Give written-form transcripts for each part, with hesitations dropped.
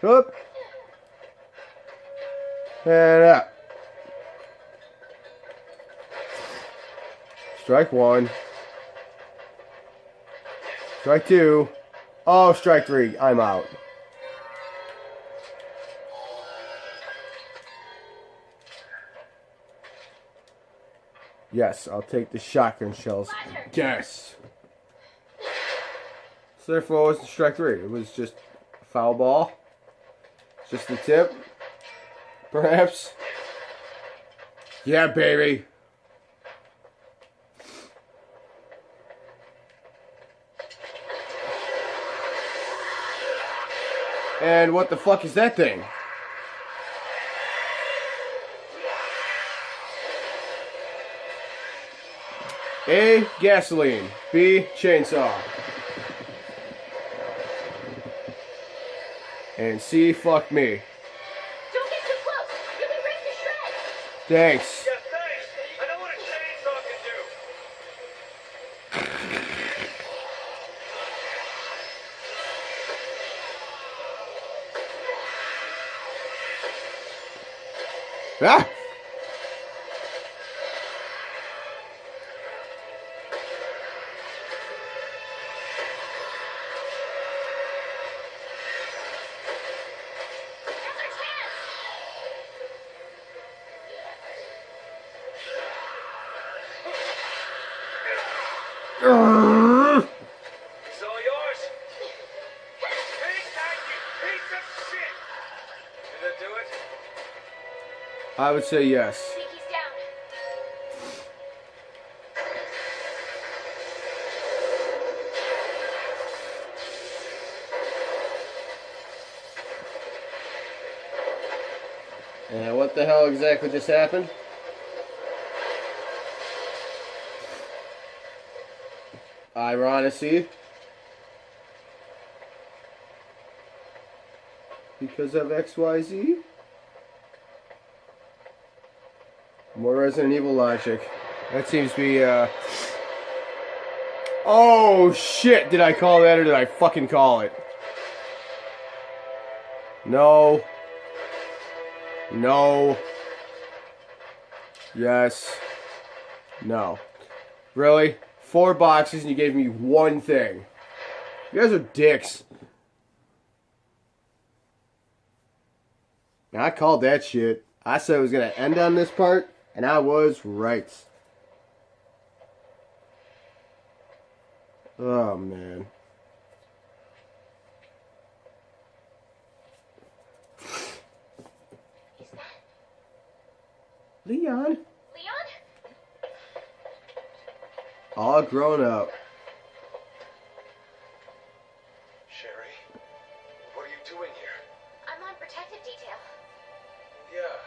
Up. And up. Strike one. Strike two. Oh, strike three. I'm out. Yes, I'll take the shotgun shells. Yes. So therefore, it wasn't strike three. It was just a foul ball. Just the tip. Perhaps. Yeah, baby. And what the fuck is that thing? A, gasoline. B, chainsaw. And C, fuck me. Don't get too close. You can break the shred. Thanks. Yeah, thanks. I know what a chainsaw can do. Ah! It's all yours. Hey, thank you, piece of shit. Did that do it? I would say yes. Think he's down. And what the hell exactly just happened? Ironically, because of XYZ? More Resident Evil logic. That seems to be, Oh, shit! Did I call that or did I fucking call it? No. No. Yes. No. Really? 4 boxes and you gave me one thing. You guys are dicks. Now, I called that shit. I said it was going to end on this part, and I was right. Oh, man. Leon? Leon? All grown up. Sherry, what are you doing here? I'm on protective detail. Yeah.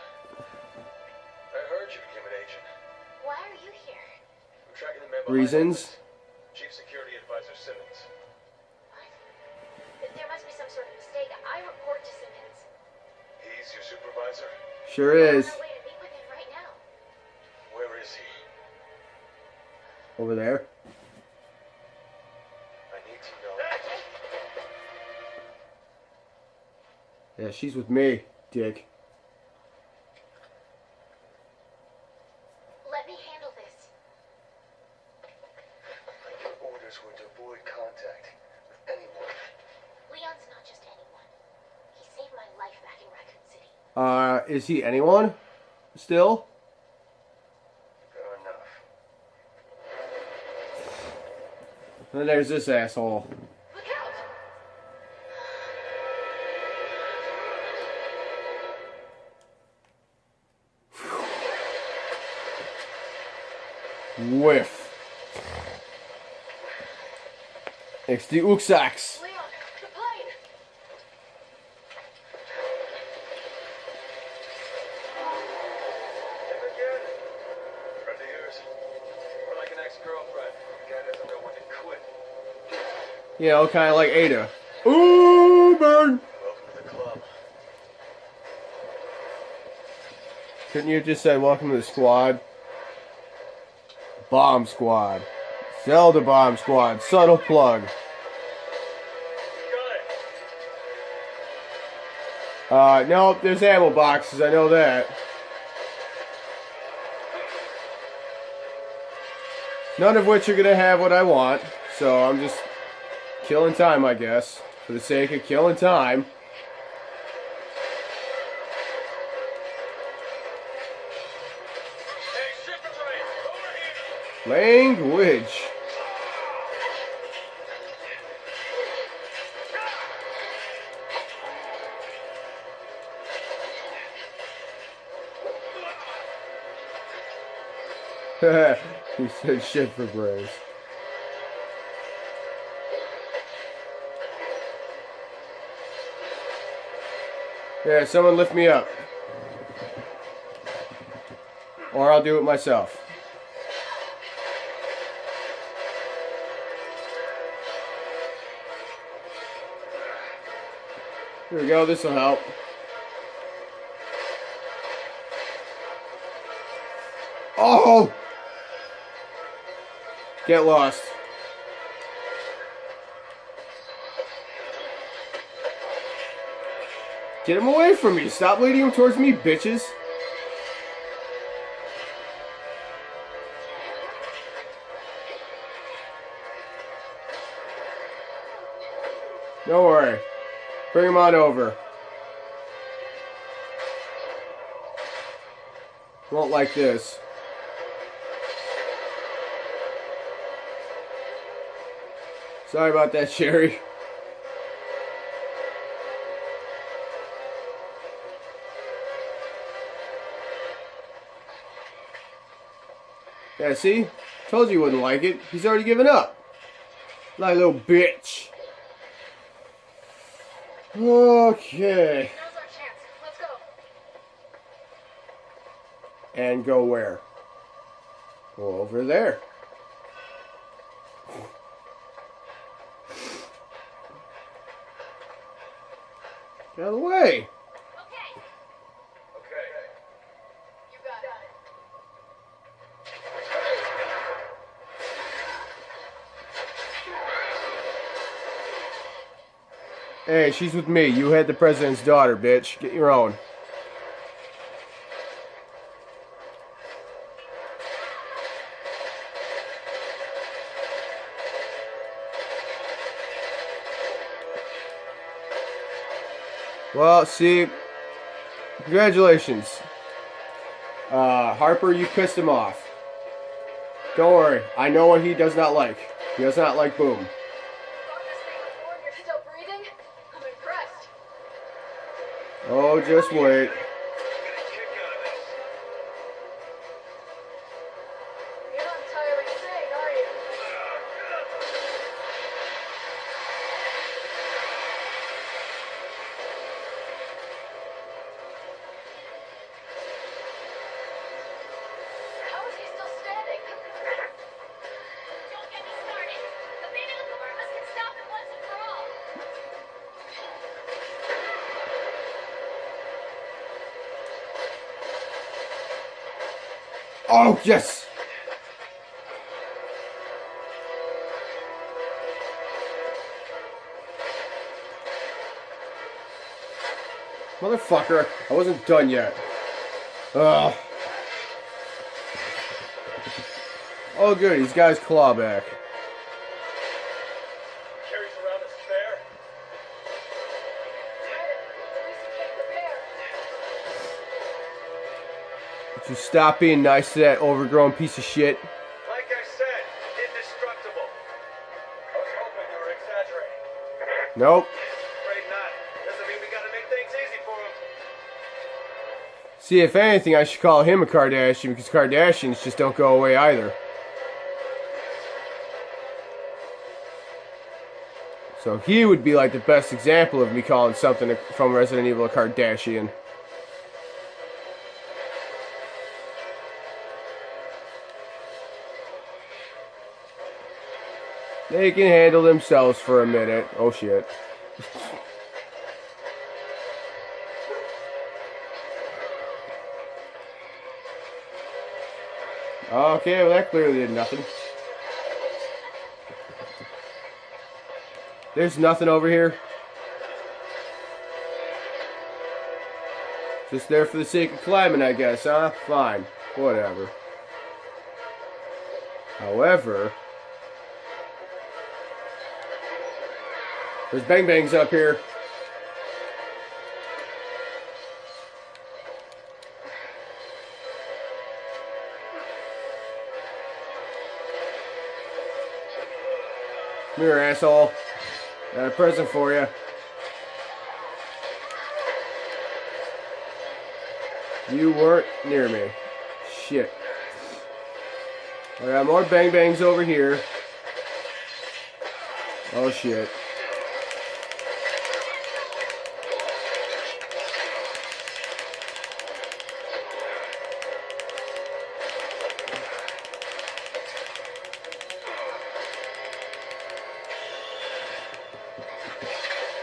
I heard you became an agent. Why are you here? I'm tracking the man behind Reasons? all this. Chief Security Advisor Simmons. What? There must be some sort of mistake. I report to Simmons. He's your supervisor? Sure I'm is. on my way to meet with him right now. Where is he? Over there. I need to know. Yeah, she's with me, dick. Let me handle this. Your orders were to avoid contact with anyone. Leon's not just anyone. He saved my life back in Raccoon City. Is he anyone? Still? Fair enough. And then there's this asshole. Look out! Whiff. It's the Uxax. Leon, the plane! Him again? Friend of yours? Or like an ex-girlfriend? Guy doesn't know when to quit. You know, kind of like Ada. Ooh, burn! Welcome to the club. Couldn't you have just said welcome to the squad? Bomb squad. Zelda bomb squad. Subtle plug. Got it. No, there's ammo boxes, I know that. None of which are gonna have what I want, so I'm just killing time, I guess. For the sake of killing time. Hey, shipper brain, over here! Language. He said shit for brains. Yeah, someone lift me up. Or I'll do it myself. Here we go, this'll help. Oh! Get lost. Get him away from me. Stop leading him towards me, bitches. Don't worry. Bring him on over. Won't like this. Sorry about that, Sherry. Yeah, see? Told you you wouldn't like it. He's already given up. Like a little bitch. Okay. Now's our chance. Let's go. And go where? Go over there. Get out of the way. Okay. Okay. You got it. Hey, she's with me. You had the president's daughter, bitch. Get your own. Well, see, congratulations. Harper, you pissed him off. Don't worry, I know what he does not like. He does not like Boom. Fought this thing before and you're still breathing? I'm impressed. Oh, just wait. Get a kick out of this. You're not entirely sane, are you? How is he still standing? Don't get me started. The Beta Corvus can stop it once and for all. Oh, yes! Motherfucker, I wasn't done yet. Ugh. Oh, good, he's got his claw back. Carries around a spare. At least he came prepared. Would you stop being nice to that overgrown piece of shit? Like I said, indestructible. I was hoping you were exaggerating. Nope. Afraid not. Doesn't mean we gotta make things easy for him. See, if anything, I should call him a Kardashian because Kardashians just don't go away either. So he would be like the best example of me calling something from Resident Evil a Kardashian. They can handle themselves for a minute. Oh shit. Okay, well that clearly did nothing. There's nothing over here. Just there for the sake of climbing, I guess, huh? Fine. Whatever. However, there's Bang Bangs up here. Come here, asshole. Got a present for you. You weren't near me. Shit. I got more Bang Bangs over here. Oh shit.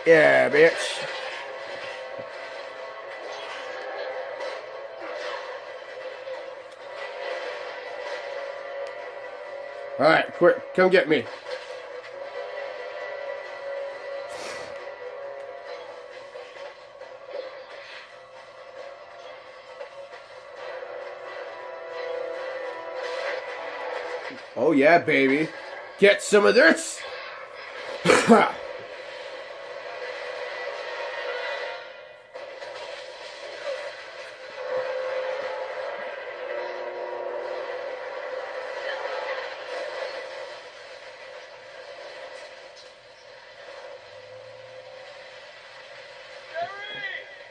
Yeah, bitch. Alright, quick, come get me. Oh yeah, baby. Get some of this.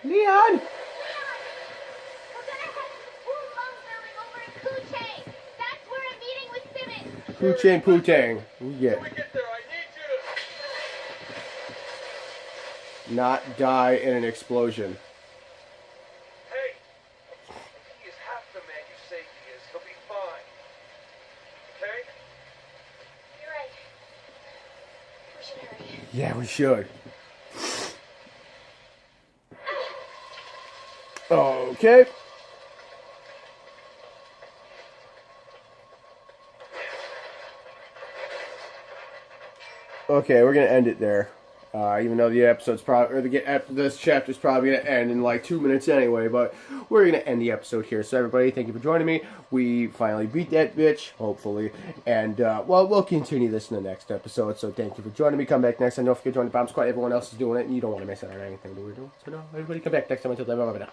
Leon! We're gonna head Wulong building over in Poochang. That's where I'm meeting with Simmons. Poochang, Pootang. Yeah. When we get there, I need you Not die in an explosion. to... Hey! He is half the man you say he is. He'll be fine. Okay? You're right. We should hurry. Yeah, we should. Okay. Okay, we're gonna end it there. Even though the episode's probably, this chapter's probably gonna end in like 2 minutes anyway, but we're gonna end the episode here. So everybody, thank you for joining me. We finally beat that bitch, hopefully, and well, we'll continue this in the next episode. So thank you for joining me. Come back next time. Don't forget to join the Bomb Squad. Everyone else is doing it, and you don't want to miss out on anything that we're doing. So no, everybody, come back next time. Until then, bye bye now.